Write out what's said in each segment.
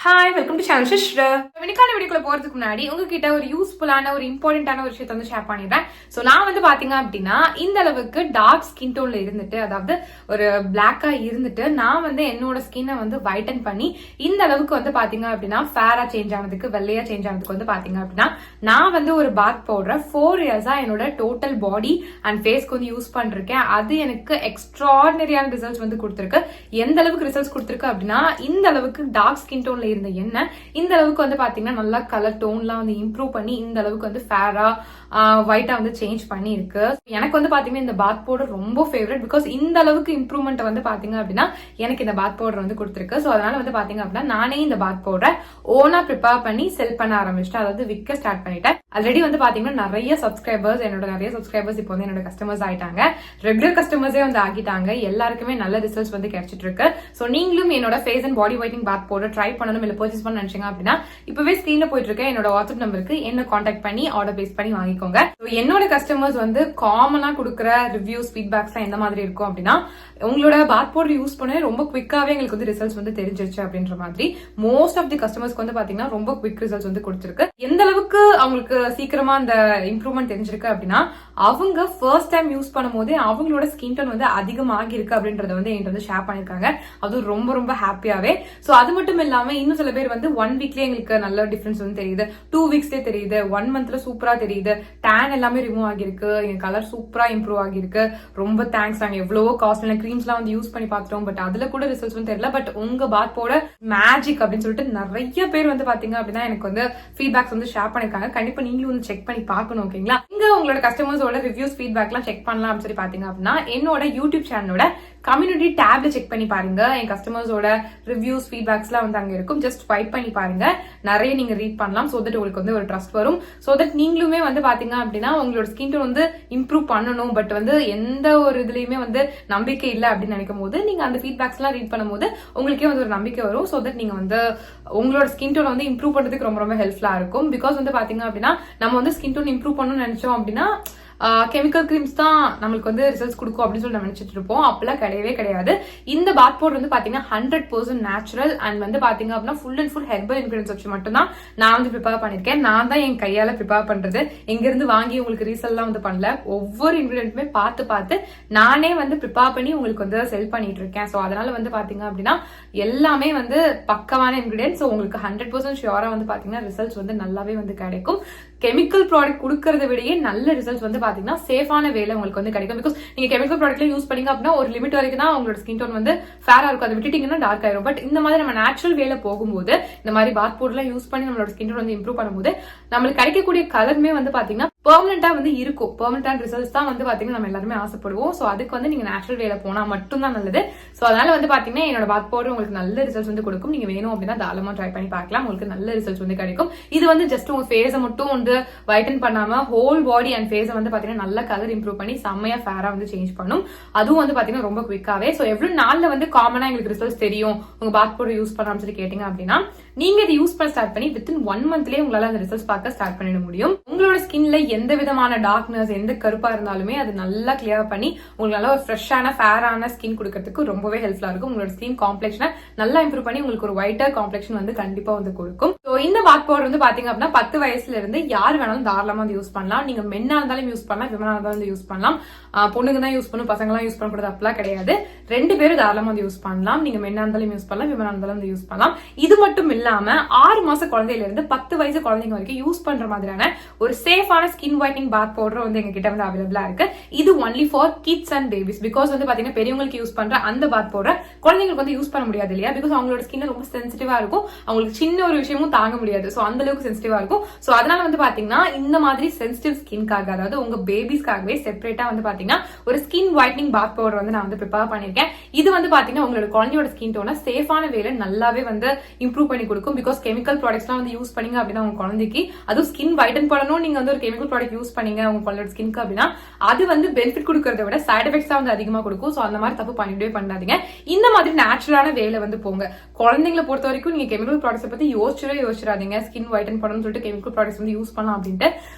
Hi, welcome to channel sister. இன்னைக்கான வீடியோக்குள்ள போறதுக்கு முன்னாடி உங்ககிட்ட ஒரு யூஸ்ஃபுல்லான ஒரு இம்பார்ட்டன்டான ஒரு விஷயத்தை வந்து ஷேர் பண்ணிடுறேன். சோ நான் வந்து பாத்தீங்க அப்படின்னா இந்த அளவுக்கு டார்க் ஸ்கின் டோன்ல இருந்துட்டு, அதாவது ஒரு பிளாக்கா இருந்துட்டு நான் வந்து என்னோட ஸ்கின்னை வந்து வைட்டன் பண்ணி இந்த அளவுக்கு வந்து பாத்தீங்க அப்படின்னா ஃபேரா சேஞ்ச் ஆனதுக்கு, வெள்ளையா சேஞ்ச் ஆனதுக்கு வந்து பாத்தீங்க அப்படின்னா நான் வந்து ஒரு பாத் பவுடர் 4 இயர்ஸா என்னோட டோட்டல் பாடி அண்ட் ஃபேஸ்க்கு வந்து யூஸ் பண்ணிருக்கேன். அது எனக்கு எக்ஸ்ட்ராடினரியான ரிசல்ட்ஸ் வந்து கொடுத்துருக்கு. எந்த அளவுக்கு ரிசல்ட்ஸ் கொடுத்துருக்கு அப்படின்னா, இந்த அளவுக்கு டார்க் ஸ்கின் டோன்ல இருந்த என்ன இந்த அளவுக்கு வந்து பாத்தீங்கன்னா நல்லா கலர் டோன்லாம் வந்து இம்ப்ரூவ் பண்ணி இந்த அளவுக்கு வந்து ஃபேரா ஒயிட்டா வந்து சேஞ்ச் பண்ணி இருக்கு. எனக்கு வந்து பாத்தீங்கன்னா இந்த பாத் பவுடர் ரொம்ப ஃபேவரட். பிகாஸ் இந்த அளவுக்கு இம்ப்ரூவ்மெண்ட் வந்து பாத்தீங்க அப்படின்னா எனக்கு இந்த பாத் பவுடர் வந்து கொடுத்துருக்கு. சோ அதனால வந்து பாத்தீங்க அப்படின்னா நானே இந்த பாத் பவுடர் ஓனா ப்ரிப்பேர் பண்ணி செல் பண்ண ஆரம்பிச்சிட்டேன். அதாவது விற்க ஸ்டார்ட் பண்ணிட்டேன். ஆல்ரெடி வந்து பாத்தீங்கன்னா நிறைய சப்ஸ்கிரைபர்ஸ் இப்போ வந்து என்னோட கஸ்டமர்ஸ் ஆயிட்டாங்க. ரெகுலர் கஸ்டமர்ஸே வந்து ஆகிட்டாங்க. எல்லாருக்குமே நல்ல ரிசல்ட்ஸ் வந்து கிடைச்சிட்டு இருக்கு. சோ நீங்களும் என்னோட face and body whitening bath powder try பண்ணணும், இல்ல பர்ச்சேஸ் பண்ண நினைச்சீங்க அப்படின்னா இப்பவே ஸ்கிரீன்ல போயிட்டு இருக்க என்னோட வாட்ஸ்அப் நம்பருக்கு என்ன கான்டாக்ட் பண்ணி ஆர்டர் பேஸ் பண்ணி வாங்கிக்கோங்க. என்னோட கஸ்டமர்ஸ் வந்து காமனா கொடுக்குற ரிவ்யூஸ், ஃபீட்பேக்ஸ் எந்த மாதிரி இருக்கும் அப்படின்னா, உங்களோட பாத் பவுடர் யூஸ் பண்ண ரொம்ப குவிக்காவே எங்களுக்கு வந்து ரிசல்ட்ஸ் வந்து தெரிஞ்சிருச்சு அப்படின்ற மாதிரி. மோஸ்ட் ஆஃப் தி கஸ்டமர்ஸ்க்கு வந்து பாத்தீங்கன்னா ரொம்ப குவிக் ரிசல்ட்ஸ் வந்து கொடுத்துருக்கு. எந்த அளவுக்கு அவங்களுக்கு சீக்கிரமா அந்த இம்ப்ரூவ்மெண்ட் தெரிஞ்சிருக்கு அப்படின்னா, அவங்க ஃபர்ஸ்ட் டைம் யூஸ் பண்ணும் போதே அவங்களோட ஸ்கின் டோன் வந்து அதிகமாகி இருக்கு அப்படின்றத வந்து என்கிட்ட வந்து ஷேர் பண்ணிருக்காங்க. அது ரொம்ப ரொம்ப ஹாப்பியாவே. சோ அது மட்டும் இல்லாம இன்னும் சில பேர் வந்து 1 வீக்லயே எங்களுக்கு நல்ல டிஃபரன்ஸ் வந்து தெரியுது, 2 வீக்ஸ்லயே தெரியுது, 1 மந்த்ல சூப்பரா தெரியுது, டேன் எல்லாமே ரிமூவ் ஆகிருக்கு, என் கலர் சூப்பரா இம்ப்ரூவ் ஆகிருக்கு, ரொம்ப தேங்க்ஸ். நாங்க எவ்வளவோ காஸ்ட்லியான கிரீம்ஸ் எல்லாம் வந்து யூஸ் பண்ணி பார்த்தோம், பட் அதுல கூட ரிசல்ட்ஸ் வந்து தெரியல. பட் உங்க பாத் போட மேஜிக் அப்படின்னு சொல்லிட்டு நிறைய பேர் வந்து பாத்தீங்க அப்படின்னா எனக்கு வந்து ஃபீட்பேக்ஸ் வந்து ஷேர் பண்ணிருக்காங்க. கண்டிப்பா நீங்களும் வந்து செக் பண்ணி பார்க்கணும். ஓகேங்களா? இங்க உங்களோட கஸ்டமர்ஸோட ரிவ்யூஸ், ஃபீட்பேக் எல்லாம் செக் பண்ணலாம் அப்படின்னு சொல்லி பாத்தீங்க அப்படின்னா என்னோட யூடியூப் சேனலோட கம்யூனிட்டி டேப்ல செக் பண்ணி பாருங்க. என் கஸ்டமர்ஸோட ரிவ்யூஸ், ஃபீட்பேக்ஸ் எல்லாம் வந்து அங்க இருக்கும். ஜஸ்ட் ஸ்வைப் பண்ணி பாருங்க. நிறைய நீங்க ரீட் பண்ணலாம். சோ தட் உங்களுக்கு வந்து ஒரு ட்ரஸ்ட் வரும். சோ தட் நீங்களுமே வந்து பாத்தீங்க அப்படின்னா உங்களோட ஸ்கின் டோன் வந்து இம்ப்ரூவ் பண்ணணும், பட் வந்து எந்த ஒரு இதுலயுமே வந்து நம்பிக்கை இல்லை அப்படின்னு நினைக்கும் போது நீங்க அந்த ஃபீட்பேக்ஸ் எல்லாம் ரீட் பண்ணும்போது உங்களுக்கே வந்து ஒரு நம்பிக்கை வரும். சோ தட் நீங்க வந்து உங்களோட ஸ்கின் டோன் வந்து இம்ப்ரூவ் பண்றதுக்கு ரொம்ப ரொம்ப ஹெல்ப்ஃபுல்லா இருக்கும். பிகாஸ் வந்து பாத்தீங்க அப்படின்னா நம்ம வந்து ஸ்கின் டோன் இம்ப்ரூவ் பண்ணணும்னு நினைச்சோம் அப்படின்னா கெமிக்கல் கிரீம்ஸ் தான் நம்மளுக்கு வந்து ரிசல்ட்ஸ் கொடுக்கும் அப்படின்னு சொல்லி நம்ம நினைச்சிட்டு இருப்போம். அப்பெல்லாம் கிடையவே கிடையாது. இந்த பாத் பவுடர் வந்து பாத்தீங்கன்னா 100% நேச்சுரல் அண்ட் வந்து பாத்தீங்க அப்படின்னா full and full herbal ingredients வச்சு மட்டும் தான் நான் வந்து ப்ரிப்பேர் பண்ணிருக்கேன். நான் தான் என் கையால ப்ரிப்பேர் பண்றது. எங்க இருந்து வாங்கி உங்களுக்கு ரீசெல்லாம் வந்து பண்ணல. ஒவ்வொரு இன்கிரியன்ட்டுமே பார்த்து நானே வந்து ப்ரிப்பேர் பண்ணி உங்களுக்கு வந்து செல் பண்ணிட்டு இருக்கேன். சோ அதனால வந்து பாத்தீங்க அப்படின்னா எல்லாமே வந்து பக்கமான இன்கிரியன்ஸ். ஸோ உங்களுக்கு 100% ஷியோரா வந்து பாத்தீங்கன்னா ரிசல்ட்ஸ் வந்து நல்லாவே வந்து கிடைக்கும். கெமிக்கல் ப்ராடக்ட் கொடுக்கறத விடையே நல்ல ரிசல்ட்ஸ் வந்து பாத்தீங்கன்னா சேஃபான வேலை உங்களுக்கு வந்து கிடைக்கும். பிகாஸ் நீங்க கெமிக்கல் ப்ராடக்ட்ல யூஸ் பண்ணீங்க அப்படின்னா ஒரு லிமிட் வரைக்கும் தான் உங்களோட ஸ்கின் டோன் வந்து ஃபேரா இருக்கும். அதை விட்டுட்டீங்கன்னா டார்க் ஆயிரும். பட் இந்த மாதிரி நம்ம நேச்சுரல் வேலை போகும்போது, இந்த மாதிரி பாத் பவுடர்லாம் யூஸ் பண்ணி நம்மளோட ஸ்கின் டோன் வந்து இம்ப்ரூவ் பண்ணும்போது நம்மளுக்கு கிடைக்கக்கூடிய கலருமே வந்து பாத்தீங்கன்னா பெர்மனண்டா வந்து இருக்கும். பெர்மனன்டான ரிசல்ட்ஸ் தான் வந்து பாத்தீங்கன்னா நம்ம எல்லாருமே ஆசைப்படுவோம். சோ அதுக்கு வந்து நீங்க நேச்சுரல் வேலை போனா மட்டும் தான் நல்லது. சோ அதனால வந்து பாத்தீங்கன்னா என்னோட பாத் பவுடர் உங்களுக்கு நல்ல ரிசல்ட்ஸ் வந்து கொடுக்கும். நீங்க வேணும் அப்படின்னா தாராளமா ட்ரை பண்ணி பார்க்கலாம். உங்களுக்கு நல்ல ரிசல்ட்ஸ் வந்து கிடைக்கும். இது வந்து ஜஸ்ட் உங்க ஃபேஸை மட்டும் வந்து வைட்டன் பண்ணாம ஹோல் பாடி அண்ட் ஃபேஸை வந்து பாத்தீங்கன்னா நல்ல கலர் இம்ப்ரூவ் பண்ணி செம்மையா ஃபேரா வந்து சேஞ்ச் பண்ணும். அதுவும் வந்து பாத்தீங்கன்னா ரொம்ப குவிக்காவே. சோ எவ்வளவு நாள்ல வந்து காமனா எங்களுக்கு ரிசல்ட்ஸ் தெரியும் உங்க பாத் பவுடர் யூஸ் பண்ணலாம்னு சொல்லி கேட்டீங்க அப்படின்னா, நீங்க இதை யூஸ் பண்ண ஸ்டார்ட் பண்ணி வித்தின் 1 மந்த்லயே உங்களால அந்த ரிசல்ட்ஸ் பார்க்க ஸ்டார்ட் பண்ணிட முடியும். உங்களோட ஸ்கின்ல எந்த விதமான டார்க்னஸ், எந்த கருப்பா இருந்தாலுமே அது நல்லா கிளியர் பண்ணி உங்களுக்கு நல்ல ஒரு ஃப்ரெஷ்ஷான ஃபேரான ஸ்கின் கொடுக்கறதுக்கு ரொம்பவே ஹெல்ப்ஃபுல்லா இருக்கும். உங்களோட ஸ்கின் காம்ப்ளெக்ஷனை நல்லா இம்ப்ரூவ் பண்ணி உங்களுக்கு ஒரு ஒயிட்டர் காம்ப்ளெக்ஷன் வந்து கண்டிப்பா வந்து கொடுக்கும். சோ இந்த பாத் பவுடர் வந்து பாத்தீங்க அப்படின்னா 10 வயசுல இருந்து யார் வேணாலும் தாராளமா வந்து யூஸ் பண்ணலாம். நீங்க மென்னா இருந்தாலும் யூஸ் பண்ணலாம், விமனா இருந்தாலும் வந்து யூஸ் பண்ணலாம். பொண்ணுங்க தான் யூஸ் பண்ணும், பசங்க எல்லாம் யூஸ் பண்ணக்கூடாது அப்படிலாம் கிடையாது. 2 பேரும் தாராளமா வந்து யூஸ் பண்ணலாம். நீங்க மென்னா இருந்தாலும் யூஸ் பண்ணலாம், விமனா இருந்தாலும் வந்து யூஸ் பண்ணலாம். இது மட்டும் இல்லாம 6 மாச குழந்தையில இருந்து 10 வயசு குழந்தைங்க வரைக்கும் யூஸ் பண்ற மாதிரியான ஒரு சேஃபான ஸ்கின் ஒயிட்னிங் பாத் பவுடர் வந்து எங்க கிட்ட வந்து அவைலபிளா இருக்கு. இது only for kids and babies. Because வந்து பாத்தீங்கன்னா பெரியவங்களுக்கு யூஸ் பண்ற அந்த பாத் பவுடர் குழந்தைங்களுக்கு வந்து யூஸ் பண்ண முடியாது இல்லையா? பிகாஸ் அவங்களோட ஸ்கின் ரொம்ப சென்சிட்டிவா இருக்கும். அவங்களுக்கு சின்ன ஒரு விஷயமும் தாங்க முடியாது. சோ அந்த அளவுக்கு சென்சிட்டிவா இருக்கும். சோ அதனால வந்து பாத்தீங்கன்னா இந்த மாதிரி சென்சிட்டிவ் ஸ்கின்காக, அதாவது உங்க பேபிஸ்க்காகவே செப்பரேட்டா வந்து பாத்தீங்கன்னா ஒரு ஸ்கின் ஒயிட்னிங் பாத் பவுடர் வந்து நான் வந்து ப்ரிப்பேர் பண்ணிருக்கேன். இது வந்து பாத்தீங்கன்னா உங்களோட குழந்தையோட ஸ்கின் டோனை சேஃபான வேலை நல்லாவே வந்து இம்ப்ரூவ் பண்ணி கொடுக்கும். பிகாஸ் கெமிக்கல் ப்ராடக்ட்ஸ் எல்லாம் வந்து யூஸ் பண்ணீங்க அப்படின்னா உங்க குழந்தைக்கு, அதுவும் ஸ்கின் வைட்டன் பண்ணணும் நீங்க வந்து ஒரு கெமிக்கல் ப்ராடக்ட் யூஸ் பண்ணீங்க உங்க குழந்தையோட ஸ்கின்க்கு அப்படின்னா அது வந்து பெனிஃபிட் கொடுக்கறத விட சைட் எஃபெக்ட்ஸ் தான் வந்து அதிகமா கொடுக்கும். சோ அந்த மாதிரி தப்பு பண்ணிட்டே பண்ணாதீங்க. இந்த மாதிரி நேச்சுரலான வேலை வந்து போங்க. குழந்தைங்களை பொறுத்த வரைக்கும் நீங்க கெமிக்கல் ப்ராடக்ட்ஸ் பத்தி யோசிச்சிடாதீங்க. ஸ்கின் வைட்டன் பண்ணணும்னு சொல்லிட்டு கெமிக்கல் ப்ராடக்ட்ஸ் வந்து யூஸ் பண்ணலாம் அப்படின்ட்டு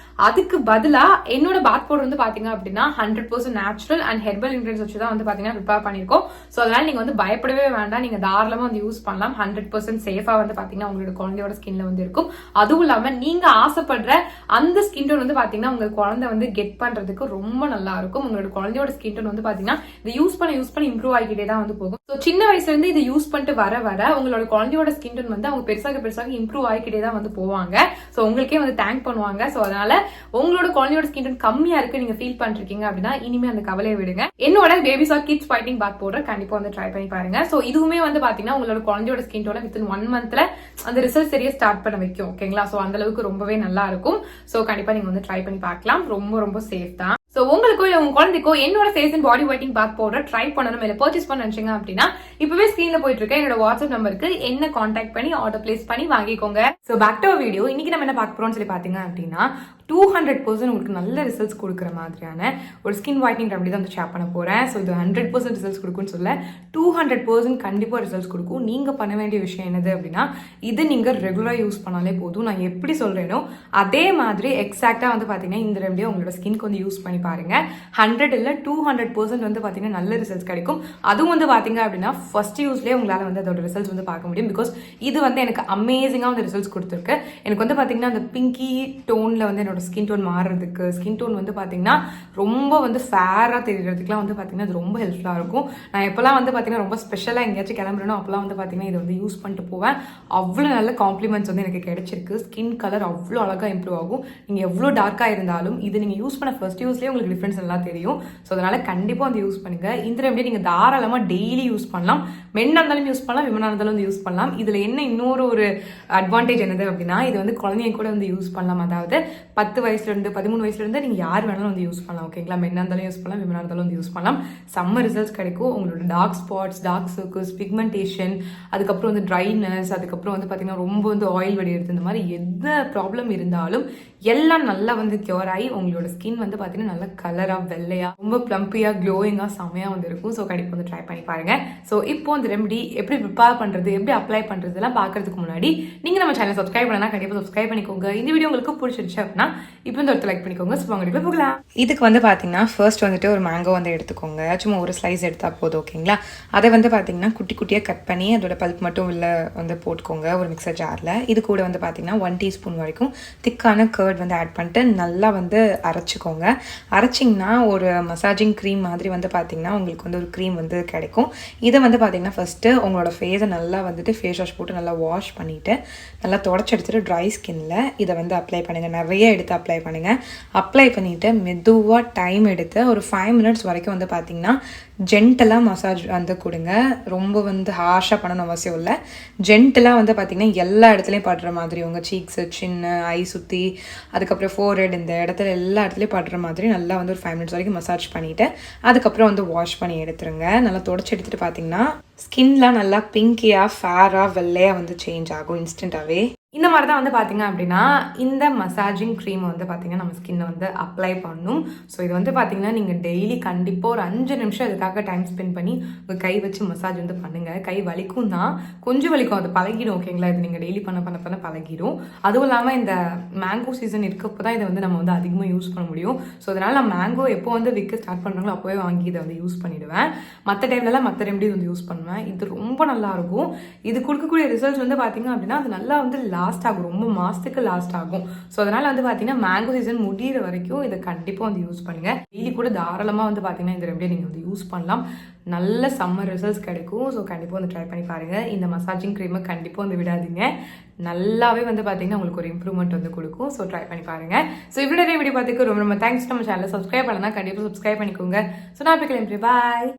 அதுக்கு பதிலா என்னோட பாத் பவுடர் வந்து பாத்தீங்க அப்படின்னா 100% நேச்சுரல் அண்ட் ஹெர்பல் இன்கிரியன்ஸ் வச்சு தான் வந்து பாத்தீங்கன்னா ப்ரிப்பேர் பண்ணிருக்கோம். சோ அதனால நீங்க வந்து பயப்படவே வேண்டாம், நீங்க தாராளமா வந்து யூஸ் பண்ணலாம். 100% சேஃபா வந்து பாத்தீங்கன்னா உங்களோட குழந்தையோட ஸ்கின்ல வந்து இருக்கும். அதுவும் இல்லாம நீங்க ஆசைப்படுற அந்த ஸ்கின் டோன் வந்து பாத்தீங்கன்னா உங்க குழந்தை வந்து கெட் பண்றதுக்கு ரொம்ப நல்லா இருக்கும். உங்களோட குழந்தையோட ஸ்கின் டோன் வந்து பாத்தீங்கன்னா இதை யூஸ் பண்ண இம்ப்ரூவ் ஆகிக்கிட்டே தான் வந்து போகும். ஸோ சின்ன வயசுல இருந்து இதை யூஸ் பண்ணிட்டு வர உங்களோட குழந்தையோட ஸ்கின் டோன் வந்து அவங்க பெருசாக இம்ப்ரூவ் ஆகிக்கிட்டே தான் வந்து போவாங்க. ஸோ உங்களுக்கே வந்து தேங்க் பண்ணுவாங்க. ஸோ அதனால உங்களோட குழந்தையோட ஸ்கின் டோன் கம்மியா இருக்கு நீங்க ஃபீல் பண்ணிருக்கீங்க அப்படின்னா இனிமே அந்த கவலையை விடுங்க. என்னோட பேபிஸ் ஆர் கிட்ஸ் ஃபைட்டிங் பாத் பவுடர் கண்டிப்பா வந்து ட்ரை பண்ணி பாருங்க. ஸோ இதுவுமே வந்து பாத்தீங்கன்னா உங்களோட குழந்தையோட ஸ்கின் டோனை வித்தின் 1 மந்த்ல அந்த ரிசல்ட் சரியா ஸ்டார்ட் பண்ண வைக்கும். ஓகேங்களா? ஸோ அந்த அளவுக்கு ரொம்பவே நல்லா இருக்கும். ஸோ கண்டிப்பா நீங்க வந்து ட்ரை பண்ணி பார்க்கலாம். ரொம்ப சேஃப் தான். சோ உங்களுக்கோ இல்ல உங்க குழந்தைக்கோ என்னோட face and body whitening bath powder try பண்ணணும் இல்ல பர்ச்சேஸ் பண்ண நினைச்சீங்க அப்படின்னா இப்பவே ஸ்கிரீன்ல போயிட்டு இருக்க என்னோட வாட்ஸ்அப் நம்பருக்கு என்ன கான்டாக்ட் பண்ணி ஆர்டர் பிளேஸ் பண்ணி வாங்கிக்கோங்க. So back to video. இன்னைக்கு நம்ம என்ன பார்க்க போறோம்னு சொல்லி பாத்தீங்க அப்படின்னா 200% உங்களுக்கு நல்ல ரிசல்ட்ஸ் கொடுக்குற மாதிரியான ஒரு ஸ்கின் ஒயிட்னிங் ரெமடி தான் வந்து ஷேர் பண்ண போறேன். ஸோ இது 100% ரிசல்ட்ஸ் கொடுக்கும்னு சொல்ல 200% கண்டிப்பா ரிசல்ட்ஸ் கொடுக்கும். நீங்க பண்ண வேண்டிய விஷயம் என்னது அப்படின்னா இது நீங்க ரெகுலரா யூஸ் பண்ணாலே போதும். நான் எப்படி சொல்றேனோ அதே மாதிரி எக்ஸாக்டா வந்து பாத்தீங்கன்னா இந்த ரெமடியை உங்களோட ஸ்கின்க்கு வந்து யூஸ் பண்ணி பாருங்க. 100 இல்ல 200% வந்து பாத்தீங்கன்னா நல்ல ரிசல்ட்ஸ் கிடைக்கும். அதுவும் வந்து பாத்தீங்க அப்படின்னா ஃபர்ஸ்ட் யூஸ்லயே உங்களால வந்து அதோட ரிசல்ட்ஸ் வந்து பார்க்க முடியும். பிகாஸ் இது வந்து எனக்கு அமேசிங்கா வந்து ரிசல்ட்ஸ் கொடுத்துருக்கு. எனக்கு வந்து பாத்தீங்கன்னா அந்த பிங்கி டோன்ல வந்து என்னோட ஸ்கின் டோன் மாறுறதுக்கு, ஸ்கின் டோன் வந்து பாத்தீங்கன்னா ரொம்ப வந்து ஃபேரா தெரியறதுக்குலாம் வந்து பாத்தீங்கன்னா அது ரொம்ப ஹெல்ப்ஃபுல்லா இருக்கும். நான் எப்பெல்லாம் வந்து பாத்தீங்கன்னா ரொம்ப ஸ்பெஷலா எங்கேயாச்சும் கிளம்புறேனோ அப்பெல்லாம் வந்து பாத்தீங்கன்னா இதை வந்து யூஸ் பண்ணிட்டு போவேன். அவ்வளவு நல்ல காம்ப்ளிமெண்ட்ஸ் வந்து எனக்கு கிடைச்சிருக்கு. ஸ்கின் கலர் அவ்வளோ அழகா இம்ப்ரூவ் ஆகும். நீங்க எவ்வளவு டார்க்கா இருந்தாலும் இது நீங்க யூஸ் பண்ண ஃபர்ஸ்ட் யூஸ்லயே உங்களுக்கு டிஃபரன்ஸ் நல்லா தெரியும். ஸோ அதனால கண்டிப்பா வந்து யூஸ் பண்ணுங்க. இந்த ரெமடி நீங்க தாராளமா டெய்லி யூஸ் பண்ணலாம். மென்னா இருந்தாலும் யூஸ் பண்ணலாம், விமனா இருந்தாலும் வந்து யூஸ் பண்ணலாம். இதுல என்ன இன்னொரு ஒரு அட்வான்டேஜ் என்னது அப்படின்னா இது வந்து குழந்தைங்க கூட வந்து யூஸ் பண்ணலாம். அதாவது 10 வயசுல இருந்து 13 வயசுல இருந்து நீங்க யார் வேணாலும் வந்து யூஸ் பண்ணலாம். ஓகேங்களா? மென்னா இருந்தாலும் யூஸ் பண்ணலாம், விமனா இருந்தாலும் வந்து யூஸ் பண்ணலாம். செம்ம ரிசல்ட்ஸ் கிடைக்கும். உங்களோட dark spots, dark circles, pigmentation, அதுக்கப்புறம் வந்து ட்ரைனஸ், அதுக்கப்புறம் வந்து பாத்தீங்கன்னா ரொம்ப வந்து ஆயில் வடிகிறது, இந்த மாதிரி எந்த ப்ராப்ளம் இருந்தாலும் எல்லாம் நல்லா வந்து கியூர் ஆகி உங்களோட ஸ்கின் வந்து பாத்தீங்கன்னா நல்லா கலரா வெள்ளையா ரொம்ப பிளம்பியா க்ளோயிங்கா செமையா வந்து இருக்கும். ஸோ கண்டிப்பா வந்து ட்ரை பண்ணி பாருங்க. ஸோ இப்போ இந்த ரெமடி எப்படி ப்ரிப்பேர் பண்றது, எப்படி அப்ளை பண்றது எல்லாம் பாக்குறதுக்கு முன்னாடி நீங்க நம்ம சேனல் சப்ஸ்கிரைப் பண்ணா கண்டிப்பா சப்ஸ்கிரைப் பண்ணிக்கோங்க. இந்த வீடியோ உங்களுக்கு பிடிச்சிருச்சு அப்படின்னா இப்போ இந்த இடத்துல லைக் பண்ணிக்கோங்க. வாங்க போகலாம். இதுக்கு வந்து பாத்தீங்கன்னா ஃபர்ஸ்ட் வந்துட்டு ஒரு மேங்கோ வந்து எடுத்துக்கோங்க. சும்மா ஒரு ஸ்லைஸ் எடுத்தா போதும். ஓகேங்களா? அதை வந்து பாத்தீங்கன்னா குட்டி குட்டியா கட் பண்ணி அதோட பல்ப் மட்டும் உள்ள வந்து போட்டுக்கோங்க ஒரு மிக்சர் ஜார்ல. இது கூட வந்து பாத்தீங்கன்னா 1 டீஸ்பூன் வரைக்கும் திக்கான கர்ட் வந்து ஆட் பண்ணிட்டு நல்லா வந்து அரைச்சிக்கோங்க. அரைச்சிங்கன்னா ஒரு மசாஜிங் க்ரீம் மாதிரி வந்து பாத்தீங்கன்னா உங்களுக்கு வந்து ஒரு க்ரீம் வந்து கிடைக்கும். இதை வந்து பாத்தீங்கன்னா ஃபர்ஸ்ட் உங்களோட ஃபேஸை நல்லா வந்துட்டு ஃபேஸ் வாஷ் போட்டு நல்லா வாஷ் பண்ணிட்டு நல்லா தொடச்சி எடுத்துட்டு ட்ரை ஸ்கின்ல இதை வந்து அப்ளை பண்ணுங்க. நிறைய எடுத்து அப்ளை பண்ணுங்க. அப்ளை பண்ணிட்டு மெதுவாக டைம் எடுத்து ஒரு 5 மினிட்ஸ் வரைக்கும் வந்து பார்த்தீங்கன்னா ஜென்டலாக மசாஜ் வந்து கொடுங்க. ரொம்ப வந்து ஹார்ஷாக பண்ணணும் அவசியம் இல்லை. ஜென்டலாக வந்து பார்த்தீங்கன்னா எல்லா இடத்துலையும் படுற மாதிரி உங்கள் சீக்ஸு, சின்ன, ஐ சுற்றி, அதுக்கப்புறம் ஃபோர்ஹெட், இந்த இடத்துல எல்லா இடத்துலையும் படுற மாதிரி நல்லா வந்து ஒரு 5 மினிட்ஸ் வரைக்கும் மசாஜ் பண்ணிவிட்டு அதுக்கப்புறம் வந்து வாஷ் பண்ணி எடுத்துருங்க. நல்லா தொடச்சி எடுத்துகிட்டு பார்த்தீங்கன்னா ஸ்கின்லாம் நல்லா பிங்கியாக ஃபேராக வெள்ளையாக வந்து சேஞ்ச் ஆகும் இன்ஸ்டண்ட்டாகவே. இந்த மாதிரி தான் வந்து பார்த்தீங்க அப்படின்னா இந்த மசாஜிங் க்ரீம் வந்து பார்த்தீங்கன்னா நம்ம ஸ்கின்னை வந்து அப்ளை பண்ணணும். ஸோ இது வந்து பார்த்தீங்கன்னா நீங்கள் டெய்லி கண்டிப்பாக ஒரு 5 நிமிஷம் இதுக்காக டைம் ஸ்பெண்ட் பண்ணி உங்கள் கை வச்சு மசாஜ் வந்து பண்ணுங்கள். கை வலிக்கும் தான், கொஞ்சம் வலிக்கும், அது பழகிடும். ஓகேங்களா? இது நீங்கள் டெய்லி பண்ண பழகிடும். அதுவும் இல்லாமல் இந்த மேங்கோ சீசன் இருக்கப்போ தான் இதை வந்து நம்ம வந்து அதிகமாக யூஸ் பண்ண முடியும். ஸோ அதனால் நான் மேங்கோ எப்போ வந்து விற்க ஸ்டார்ட் பண்ணுறாங்களோ அப்போவே வாங்கி இதை வந்து யூஸ் பண்ணிவிடுவேன். மற்ற டைம்லலாம் மற்ற ரெமடி வந்து யூஸ் பண்ணுவேன். இது ரொம்ப நல்லாயிருக்கும். இது கொடுக்கக்கூடிய ரிசல்ட்ஸ் வந்து பார்த்தீங்க அப்படின்னா அது நல்லா வந்து லாஸ்ட் ஆகும், ரொம்ப மாசத்துக்கு லாஸ்ட் ஆகும். ஸோ அதனால வந்து பார்த்தீங்கன்னா மேங்கோ சீசன் முடிகிற வரைக்கும் இதை கண்டிப்பாக வந்து யூஸ் பண்ணுங்க. டெய்லி கூட தாராளமாக வந்து பார்த்தீங்கன்னா இந்த ரெமடியை நீங்கள் வந்து யூஸ் பண்ணலாம். நல்ல சம்மர் ரிசல்ட்ஸ் கிடைக்கும். ஸோ கண்டிப்பாக வந்து ட்ரை பண்ணி பாருங்க. இந்த மசாஜிங் க்ரீமை கண்டிப்பாக வந்து விடாதீங்க. நல்லாவே வந்து பார்த்தீங்கன்னா உங்களுக்கு ஒரு இம்ப்ரூவ்மெண்ட் வந்து கொடுக்கும். ஸோ ட்ரை பண்ணி பாருங்க. ஸோ இவ்வளோ வீடியோ பார்த்துக்கு ரொம்ப தேங்க்ஸ். நம்ம சேனலை சப்ஸ்கிரைப் பண்ணலாம், கண்டிப்பாக சப்ஸ்கிரைப் பண்ணிக்கோங்க. ஸோ நான் போய் கிளம்பி பாய்.